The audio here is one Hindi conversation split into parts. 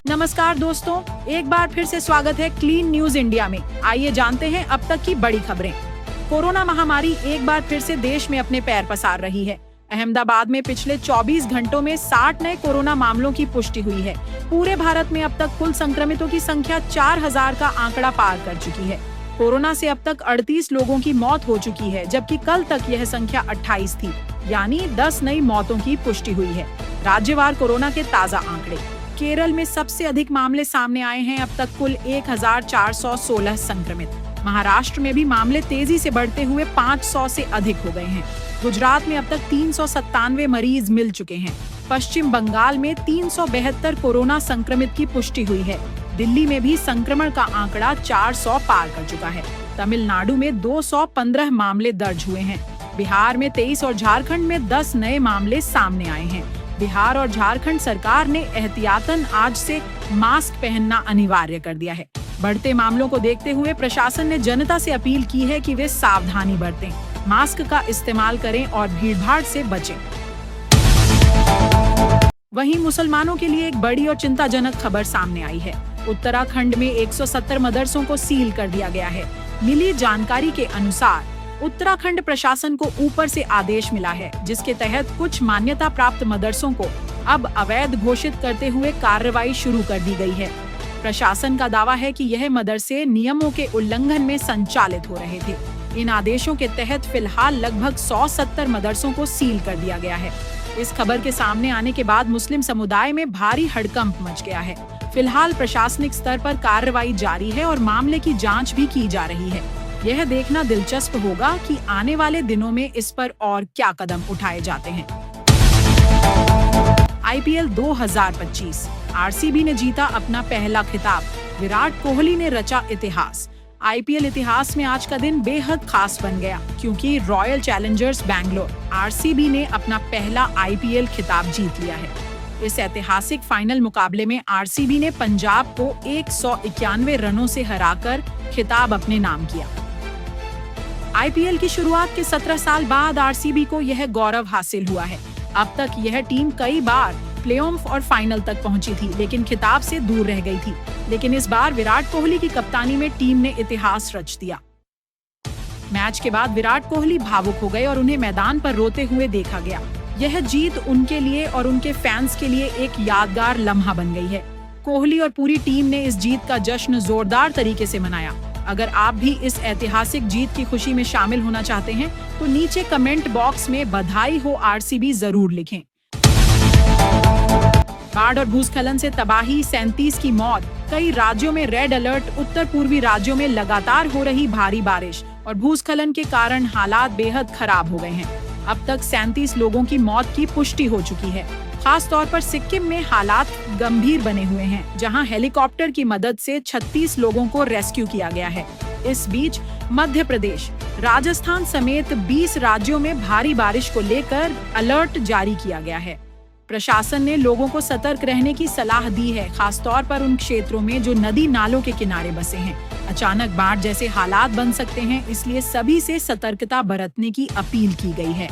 नमस्कार दोस्तों, एक बार फिर से स्वागत है क्लीन न्यूज इंडिया में। आइए जानते हैं अब तक की बड़ी खबरें। कोरोना महामारी एक बार फिर से देश में अपने पैर पसार रही है। अहमदाबाद में पिछले 24 घंटों में 60 नए कोरोना मामलों की पुष्टि हुई है। पूरे भारत में अब तक कुल संक्रमितों की संख्या 4000 का आंकड़ा पार कर चुकी है। कोरोना से अब तक 38 लोगों की मौत हो चुकी है, जबकि कल तक यह संख्या 28 थी, यानी 10 नई मौतों की पुष्टि हुई है। राज्यवार कोरोना के ताजा आंकड़े। केरल में सबसे अधिक मामले सामने आए हैं, अब तक कुल 1416 संक्रमित। महाराष्ट्र में भी मामले तेजी से बढ़ते हुए 500 से अधिक हो गए हैं। गुजरात में अब तक 397 मरीज मिल चुके हैं। पश्चिम बंगाल में 372 कोरोना संक्रमित की पुष्टि हुई है। दिल्ली में भी संक्रमण का आंकड़ा 400 पार कर चुका है। तमिलनाडु में 215 मामले दर्ज हुए हैं। बिहार में 23 और झारखंड में 10 नए मामले सामने आए हैं। बिहार और झारखंड सरकार ने एहतियातन आज से मास्क पहनना अनिवार्य कर दिया है। बढ़ते मामलों को देखते हुए प्रशासन ने जनता से अपील की है कि वे सावधानी बरतें, मास्क का इस्तेमाल करें और भीड़भाड़ से बचें। वहीं मुसलमानों के लिए एक बड़ी और चिंताजनक खबर सामने आई है। उत्तराखंड में 170 मदरसों को सील कर दिया गया है। मिली जानकारी के अनुसार उत्तराखंड प्रशासन को ऊपर से आदेश मिला है, जिसके तहत कुछ मान्यता प्राप्त मदरसों को अब अवैध घोषित करते हुए कार्रवाई शुरू कर दी गई है। प्रशासन का दावा है कि यह मदरसे नियमों के उल्लंघन में संचालित हो रहे थे। इन आदेशों के तहत फिलहाल लगभग 170 मदरसों को सील कर दिया गया है। इस खबर के सामने आने के बाद मुस्लिम समुदाय में भारी हड़कंप मच गया है। फिलहाल प्रशासनिक स्तर पर कार्रवाई जारी है और मामले की जांच भी की जा रही है। यह देखना दिलचस्प होगा कि आने वाले दिनों में इस पर और क्या कदम उठाए जाते हैं। आईपीएल 2025 आरसीबी ने जीता अपना पहला खिताब। विराट कोहली ने रचा इतिहास। आईपीएल इतिहास में आज का दिन बेहद खास बन गया, क्योंकि रॉयल चैलेंजर्स बैंगलोर आरसीबी ने अपना पहला आईपीएल खिताब जीत लिया है। इस ऐतिहासिक फाइनल मुकाबले में आरसीबी ने पंजाब को 191 रनों से हराकर खिताब अपने नाम किया। आईपीएल की शुरुआत के 17 साल बाद आरसीबी को यह गौरव हासिल हुआ है। अब तक यह टीम कई बार प्लेऑफ और फाइनल तक पहुंची थी, लेकिन खिताब से दूर रह गई थी। लेकिन इस बार विराट कोहली की कप्तानी में टीम ने इतिहास रच दिया। मैच के बाद विराट कोहली भावुक हो गए और उन्हें मैदान पर रोते हुए देखा गया। यह जीत उनके लिए और उनके फैंस के लिए एक यादगार लम्हा बन गई है। कोहली और पूरी टीम ने इस जीत का जश्न जोरदार तरीके से मनाया। अगर आप भी इस ऐतिहासिक जीत की खुशी में शामिल होना चाहते हैं, तो नीचे कमेंट बॉक्स में बधाई हो आरसीबी जरूर लिखें। बाढ़ और भूस्खलन से तबाही, 37 की मौत, कई राज्यों में रेड अलर्ट। उत्तर पूर्वी राज्यों में लगातार हो रही भारी बारिश और भूस्खलन के कारण हालात बेहद खराब हो गए हैं। अब तक 37 लोगों की मौत की पुष्टि हो चुकी है। खास तौर पर सिक्किम में हालात गंभीर बने हुए हैं, जहां हेलीकॉप्टर की मदद से 36 लोगों को रेस्क्यू किया गया है। इस बीच मध्य प्रदेश, राजस्थान समेत 20 राज्यों में भारी बारिश को लेकर अलर्ट जारी किया गया है। प्रशासन ने लोगों को सतर्क रहने की सलाह दी है, खास तौर पर उन क्षेत्रों में जो नदी नालों के किनारे बसे हैं। अचानक बाढ़ जैसे हालात बन सकते हैं, इसलिए सभी से सतर्कता बरतने की अपील की गई है।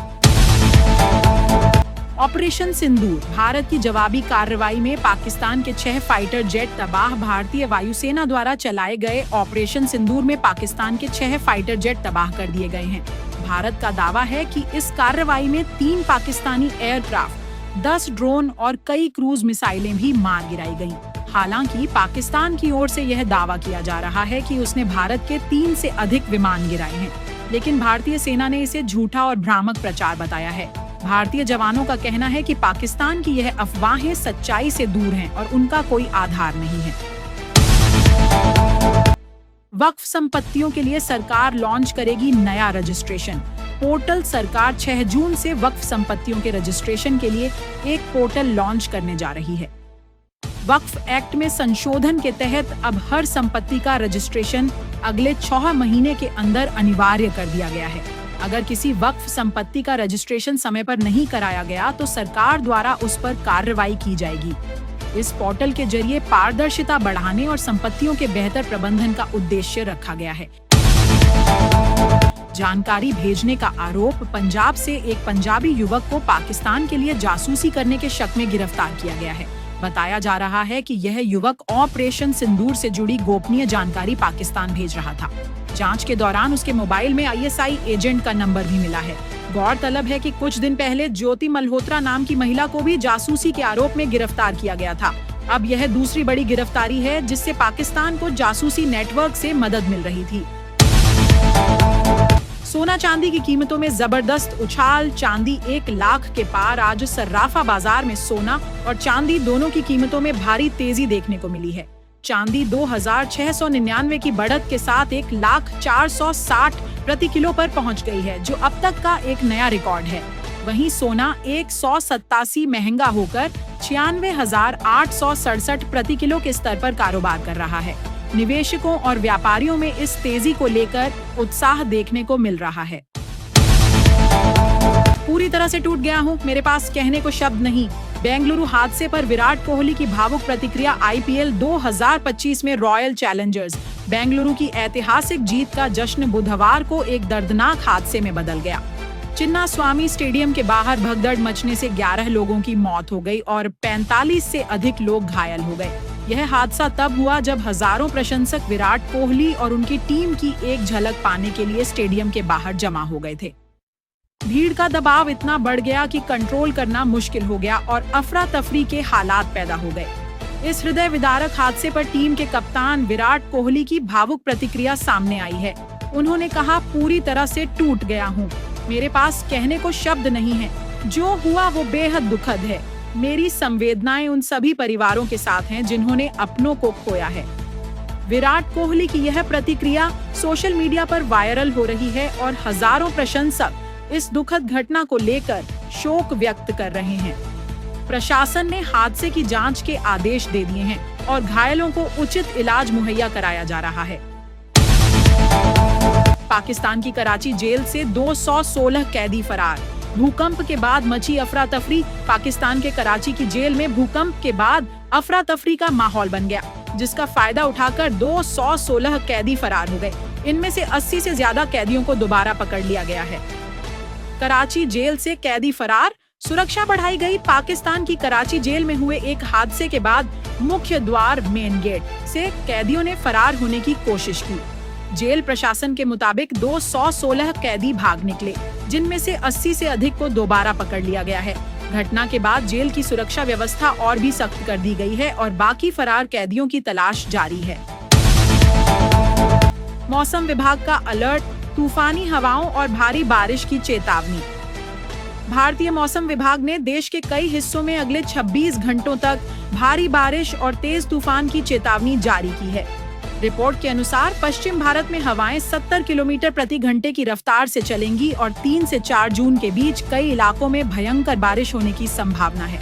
ऑपरेशन सिंदूर, भारत की जवाबी कार्रवाई में पाकिस्तान के 6 फाइटर जेट तबाह। भारतीय वायुसेना द्वारा चलाए गए ऑपरेशन सिंदूर में पाकिस्तान के 6 फाइटर जेट तबाह कर दिए गए हैं। भारत का दावा है कि इस कार्रवाई में 3 पाकिस्तानी एयरक्राफ्ट, 10 ड्रोन और कई क्रूज मिसाइलें भी मार गिराई गईं। हालांकि पाकिस्तान की ओर से यह दावा किया जा रहा है कि उसने भारत के 3 से अधिक विमान गिराए हैं, लेकिन भारतीय सेना ने इसे झूठा और भ्रामक प्रचार बताया है। भारतीय जवानों का कहना है कि पाकिस्तान की यह अफवाहें सच्चाई से दूर हैं और उनका कोई आधार नहीं है। वक्फ संपत्तियों के लिए सरकार लॉन्च करेगी नया रजिस्ट्रेशन पोर्टल। सरकार 6 जून से वक्फ संपत्तियों के रजिस्ट्रेशन के लिए एक पोर्टल लॉन्च करने जा रही है। वक्फ एक्ट में संशोधन के तहत अब हर संपत्ति का रजिस्ट्रेशन अगले 6 महीने के अंदर अनिवार्य कर दिया गया है। अगर किसी वक्फ संपत्ति का रजिस्ट्रेशन समय पर नहीं कराया गया, तो सरकार द्वारा उस पर कार्रवाई की जाएगी। इस पोर्टल के जरिए पारदर्शिता बढ़ाने और संपत्तियों के बेहतर प्रबंधन का उद्देश्य रखा गया है। जानकारी भेजने का आरोप। पंजाब से एक पंजाबी युवक को पाकिस्तान के लिए जासूसी करने के शक में गिरफ्तार किया गया है। बताया जा रहा है कि यह युवक ऑपरेशन सिंदूर से जुड़ी गोपनीय जानकारी पाकिस्तान भेज रहा था। जांच के दौरान उसके मोबाइल में ISI एजेंट का नंबर भी मिला है। गौरतलब है कि कुछ दिन पहले ज्योति मल्होत्रा नाम की महिला को भी जासूसी के आरोप में गिरफ्तार किया गया था। अब यह दूसरी बड़ी गिरफ्तारी है जिससे पाकिस्तान को जासूसी नेटवर्क से मदद मिल रही थी। सोना चांदी की कीमतों में जबरदस्त उछाल। चांदी 1 लाख के पार। आज सर्राफा बाजार में सोना और चांदी दोनों की कीमतों में भारी तेजी देखने को मिली है। चांदी 2699 की बढ़त के साथ 1,460 प्रति किलो पर पहुंच गई है, जो अब तक का एक नया रिकॉर्ड है। वहीं सोना 187 महंगा होकर 96,867 प्रति किलो के स्तर पर कारोबार कर रहा है। निवेशकों और व्यापारियों में इस तेजी को लेकर उत्साह देखने को मिल रहा है। पूरी तरह से टूट गया हूँ, मेरे पास कहने को शब्द नहीं। बेंगलुरु हादसे पर विराट कोहली की भावुक प्रतिक्रिया। IPL 2025 में रॉयल चैलेंजर्स बेंगलुरु की ऐतिहासिक जीत का जश्न बुधवार को एक दर्दनाक हादसे में बदल गया। चिन्ना स्वामी स्टेडियम के बाहर भगदड़ मचने से 11 लोगों की मौत हो गई और 45 से अधिक लोग घायल हो गए। यह हादसा तब हुआ जब हजारों प्रशंसक विराट कोहली और उनकी टीम की एक झलक पाने के लिए स्टेडियम के बाहर जमा हो गए थे। भीड़ का दबाव इतना बढ़ गया कि कंट्रोल करना मुश्किल हो गया और अफरा तफरी के हालात पैदा हो गए। इस हृदय विदारक हादसे पर टीम के कप्तान विराट कोहली की भावुक प्रतिक्रिया सामने आई है। उन्होंने कहा, पूरी तरह से टूट गया हूँ, मेरे पास कहने को शब्द नहीं है। जो हुआ वो बेहद दुखद है। मेरी संवेदनाएं उन सभी परिवारों के साथ हैं जिन्होंने अपनों को खोया है। विराट कोहली की यह प्रतिक्रिया सोशल मीडिया पर वायरल हो रही है और हजारों प्रशंसक इस दुखद घटना को लेकर शोक व्यक्त कर रहे हैं। प्रशासन ने हादसे की जांच के आदेश दे दिए हैं और घायलों को उचित इलाज मुहैया कराया जा रहा है। पाकिस्तान की कराची जेल से 216 कैदी फरार। भूकंप के बाद मची अफरा तफरी। पाकिस्तान के कराची की जेल में भूकंप के बाद अफरा तफरी का माहौल बन गया, जिसका फायदा उठाकर 216 कैदी फरार हो गए। इनमें से 80 से ज्यादा कैदियों को दोबारा पकड़ लिया गया है। कराची जेल से कैदी फरार, सुरक्षा बढ़ाई गई। पाकिस्तान की कराची जेल में हुए एक हादसे के बाद मुख्य द्वार मेन गेट से कैदियों ने फरार होने की कोशिश की। जेल प्रशासन के मुताबिक 216 कैदी भाग निकले, जिनमें से 80 से अधिक को दोबारा पकड़ लिया गया है। घटना के बाद जेल की सुरक्षा व्यवस्था और भी सख्त कर दी गई है और बाकी फरार कैदियों की तलाश जारी है। मौसम विभाग का अलर्ट। तूफानी हवाओं और भारी बारिश की चेतावनी। भारतीय मौसम विभाग ने देश के कई हिस्सों में अगले 26 घंटों तक भारी बारिश और तेज तूफान की चेतावनी जारी की है। रिपोर्ट के अनुसार पश्चिम भारत में हवाएं 70 किलोमीटर प्रति घंटे की रफ्तार से चलेंगी और 3 से 4 जून के बीच कई इलाकों में भयंकर बारिश होने की संभावना है।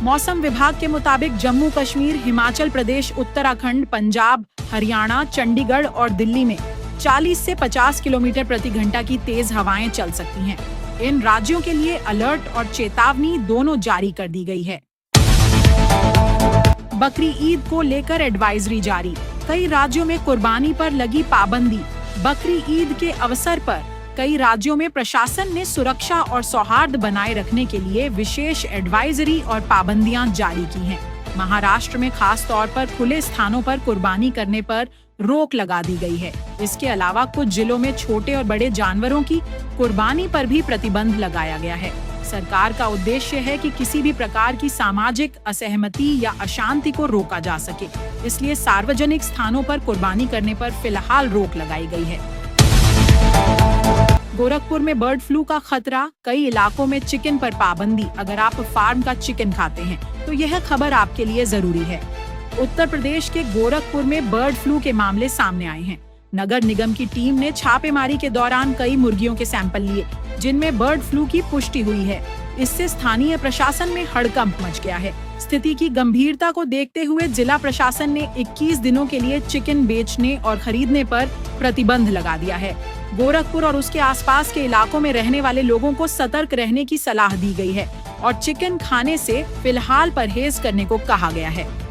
मौसम विभाग के मुताबिक जम्मू कश्मीर, हिमाचल प्रदेश, उत्तराखंड, पंजाब, हरियाणा, चंडीगढ़ और दिल्ली में 40 से 50 किलोमीटर प्रति घंटा की तेज हवाएं चल सकती हैं। इन राज्यों के लिए अलर्ट और चेतावनी दोनों जारी कर दी गई है। बकरी ईद को लेकर एडवाइजरी जारी। कई राज्यों में कुर्बानी पर लगी पाबंदी। बकरी ईद के अवसर पर कई राज्यों में प्रशासन ने सुरक्षा और सौहार्द बनाए रखने के लिए विशेष एडवाइजरी और पाबंदियां जारी की हैं। महाराष्ट्र में खास तौर पर खुले स्थानों पर कुर्बानी करने पर रोक लगा दी गई है। इसके अलावा कुछ जिलों में छोटे और बड़े जानवरों की कुर्बानी पर भी प्रतिबंध लगाया गया है। सरकार का उद्देश्य है कि किसी भी प्रकार की सामाजिक असहमति या अशांति को रोका जा सके, इसलिए सार्वजनिक स्थानों पर कुर्बानी करने पर फिलहाल रोक लगाई गई है। गोरखपुर में बर्ड फ्लू का खतरा, कई इलाकों में चिकन पर पाबंदी। अगर आप फार्म का चिकन खाते हैं तो यह खबर आपके लिए जरूरी है। उत्तर प्रदेश के गोरखपुर में बर्ड फ्लू के मामले सामने आए हैं। नगर निगम की टीम ने छापेमारी के दौरान कई मुर्गियों के सैंपल लिए, जिनमें बर्ड फ्लू की पुष्टि हुई है। इससे स्थानीय प्रशासन में हड़कंप मच गया है। स्थिति की गंभीरता को देखते हुए जिला प्रशासन ने 21 दिनों के लिए चिकन बेचने और खरीदने पर प्रतिबंध लगा दिया है। गोरखपुर और उसके आसपास के इलाकों में रहने वाले लोगों को सतर्क रहने की सलाह दी गई है और चिकन खाने से फिलहाल परहेज करने को कहा गया है।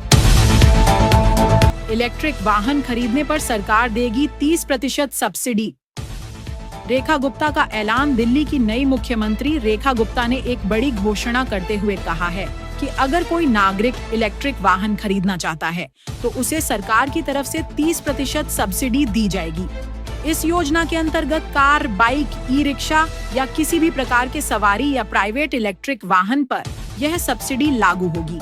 इलेक्ट्रिक वाहन खरीदने पर सरकार देगी 30% सब्सिडी। रेखा गुप्ता का ऐलान। दिल्ली की नई मुख्यमंत्री रेखा गुप्ता ने एक बड़ी घोषणा करते हुए कहा है कि अगर कोई नागरिक इलेक्ट्रिक वाहन खरीदना चाहता है तो उसे सरकार की तरफ से 30% सब्सिडी दी जाएगी। इस योजना के अंतर्गत कार, बाइक, ई रिक्शा या किसी भी प्रकार के सवारी या प्राइवेट इलेक्ट्रिक वाहन पर यह सब्सिडी लागू होगी।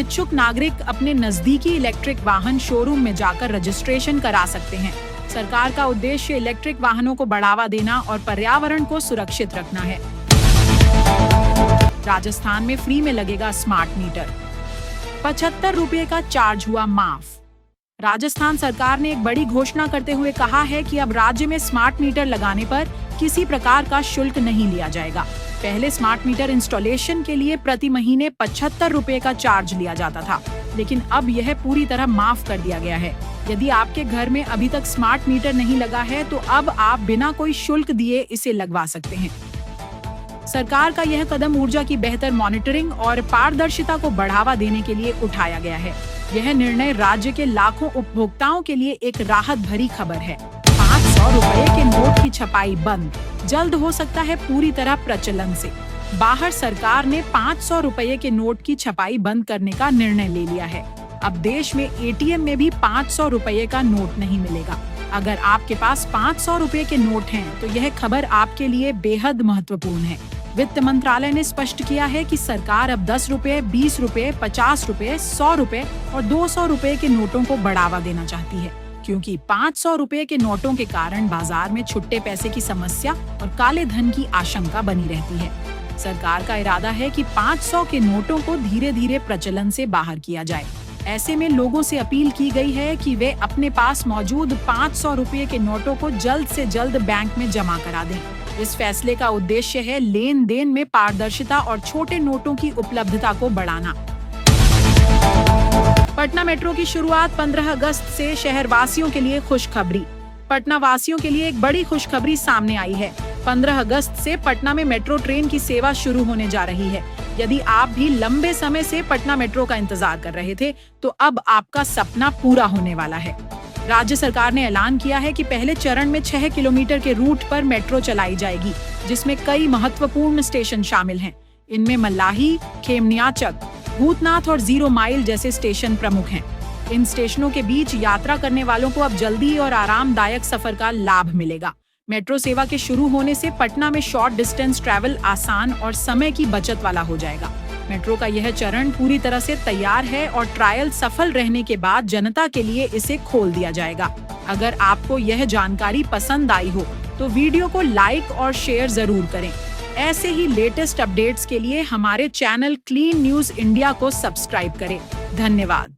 इच्छुक नागरिक अपने नजदीकी इलेक्ट्रिक वाहन शोरूम में जाकर रजिस्ट्रेशन करा सकते हैं। सरकार का उद्देश्य इलेक्ट्रिक वाहनों को बढ़ावा देना और पर्यावरण को सुरक्षित रखना है। राजस्थान में फ्री में लगेगा स्मार्ट मीटर, 75 रुपए का चार्ज हुआ माफ। राजस्थान सरकार ने एक बड़ी घोषणा करते हुए कहा है कि अब राज्य में स्मार्ट मीटर लगाने पर किसी प्रकार का शुल्क नहीं लिया जाएगा। पहले स्मार्ट मीटर इंस्टॉलेशन के लिए प्रति महीने 75 रुपए का चार्ज लिया जाता था, लेकिन अब यह पूरी तरह माफ कर दिया गया है। यदि आपके घर में अभी तक स्मार्ट मीटर नहीं लगा है तो अब आप बिना कोई शुल्क दिए इसे लगवा सकते हैं। सरकार का यह कदम ऊर्जा की बेहतर मॉनिटरिंग और पारदर्शिता को बढ़ावा देने के लिए उठाया गया है। यह निर्णय राज्य के लाखों उपभोक्ताओं के लिए एक राहत भरी खबर है। 500 रुपए के नोट की छपाई बंद, जल्द हो सकता है पूरी तरह प्रचलन से बाहर। सरकार ने 500 रुपए के नोट की छपाई बंद करने का निर्णय ले लिया है। अब देश में एटीएम में भी 500 रुपए का नोट नहीं मिलेगा। अगर आपके पास 500 रुपए के नोट हैं, तो यह खबर आपके लिए बेहद महत्वपूर्ण है। वित्त मंत्रालय ने स्पष्ट किया है कि सरकार अब 10 रुपए, 20 रुपए, 50 रुपए, 100 रुपए और 200 रुपए के नोटों को बढ़ावा देना चाहती है, क्योंकि 500 रुपए के नोटों के कारण बाजार में छुट्टे पैसे की समस्या और काले धन की आशंका बनी रहती है। सरकार का इरादा है कि 500 के नोटों को धीरे धीरे प्रचलन से बाहर किया जाए। ऐसे में लोगों से अपील की गई है कि वे अपने पास मौजूद 500 रुपए के नोटों को जल्द से जल्द बैंक में जमा करा दें। इस फैसले का उद्देश्य है लेन देन में पारदर्शिता और छोटे नोटों की उपलब्धता को बढ़ाना। पटना मेट्रो की शुरुआत 15 अगस्त से शहरवासियों के लिए खुशखबरी। पटना वासियों के लिए एक बड़ी खुशखबरी सामने आई है। 15 अगस्त से पटना में मेट्रो ट्रेन की सेवा शुरू होने जा रही है। यदि आप भी लंबे समय से पटना मेट्रो का इंतजार कर रहे थे, तो अब आपका सपना पूरा होने वाला है। राज्य सरकार ने ऐलान किया है कि पहले चरण में 6 किलोमीटर के रूट पर मेट्रो चलाई जाएगी, जिसमें कई महत्वपूर्ण स्टेशन शामिल हैं। इनमें मल्लाही, खेमनियाचक, भूतनाथ और 0 माइल जैसे स्टेशन प्रमुख हैं। इन स्टेशनों के बीच यात्रा करने वालों को अब जल्दी और आरामदायक सफर का लाभ मिलेगा। मेट्रो सेवा के शुरू होने से पटना में शॉर्ट डिस्टेंस ट्रैवल आसान और समय की बचत वाला हो जाएगा। मेट्रो का यह चरण पूरी तरह से तैयार है और ट्रायल सफल रहने के बाद जनता के लिए इसे खोल दिया जाएगा। अगर आपको यह जानकारी पसंद आई हो तो वीडियो को लाइक और शेयर जरूर करें। ऐसे ही लेटेस्ट अपडेट्स के लिए हमारे चैनल क्लीन न्यूज इंडिया को सब्सक्राइब करें। धन्यवाद।